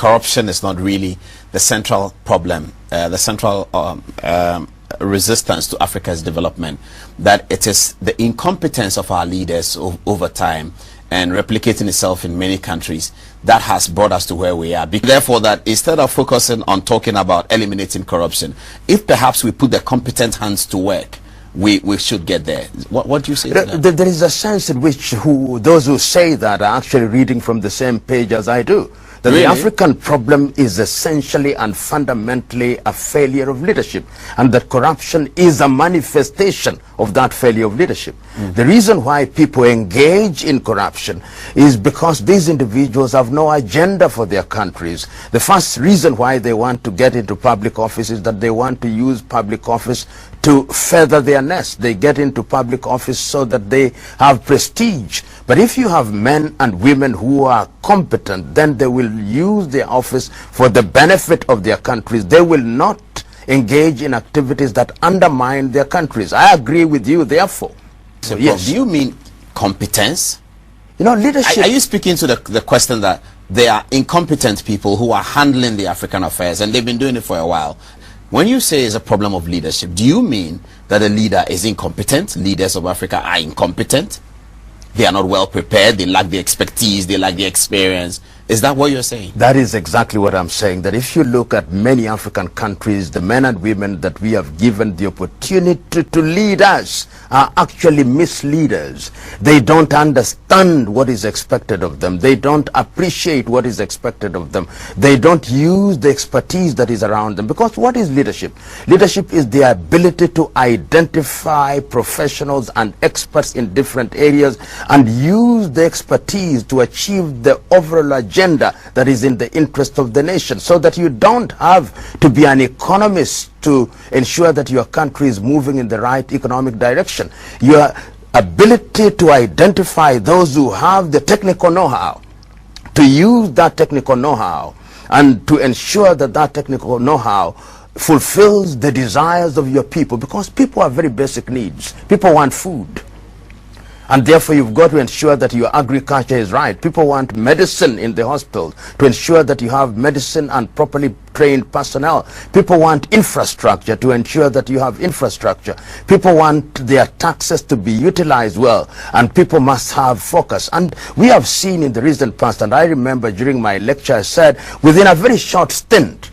corruption is not really the central problem, the central resistance to Africa's development, that it is the incompetence of our leaders over time and replicating itself in many countries that has brought us to where we are. Therefore, that instead of focusing on talking about eliminating corruption, if perhaps we put the competent hands to work, we should get there. What do you say to that? There is a sense in which those who say that are actually reading from the same page as I do. That really? The African problem is essentially and fundamentally a failure of leadership, and that corruption is a manifestation of that failure of leadership. The reason why people engage in corruption is because these individuals have no agenda for their countries. The first reason why they want to get into public office is that they want to use public office to feather their nest. They get into public office so that they have prestige. But if you have men and women who are competent, then they will use their office for the benefit of their countries. They will not engage in activities that undermine their countries. I agree with you, therefore. So yes. Do you mean competence? You know, leadership... Are you speaking to the question that they are incompetent people who are handling the African affairs, and they've been doing it for a while? When you say it's a problem of leadership, do you mean that a leader is incompetent? Leaders of Africa are incompetent? They are not well prepared, they lack the expertise, they lack the experience. Is that what you're saying? That is exactly what I'm saying. That if you look at many African countries, the men and women that we have given the opportunity to lead us are actually misleaders. They don't understand what is expected of them. They don't appreciate what is expected of them. They don't use the expertise that is around them. Because what is leadership? Leadership is the ability to identify professionals and experts in different areas and use the expertise to achieve the overall agenda that is in the interest of the nation, so that you don't have to be an economist to ensure that your country is moving in the right economic direction. Your ability to identify those who have the technical know-how, to use that technical know-how and to ensure that that technical know-how fulfills the desires of your people, because people have very basic needs. People want food. And therefore you've got to ensure that your agriculture is right. People want medicine in the hospital, to ensure that you have medicine and properly trained personnel. People want infrastructure, to ensure that you have infrastructure. People want their taxes to be utilized well, and people must have focus. And we have seen in the recent past, and I remember during my lecture I said, within a very short stint,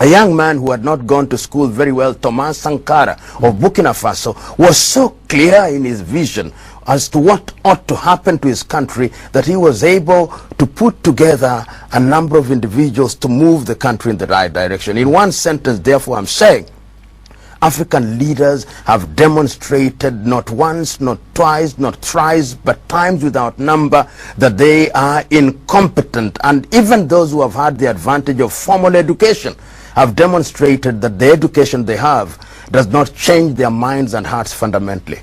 a young man who had not gone to school very well, Thomas Sankara of Burkina Faso, was so clear in his vision as to what ought to happen to his country that he was able to put together a number of individuals to move the country in the right direction. In one sentence, therefore, I'm saying African leaders have demonstrated not once, not twice, not thrice, but times without number that they are incompetent. And even those who have had the advantage of formal education have demonstrated that the education they have does not change their minds and hearts fundamentally.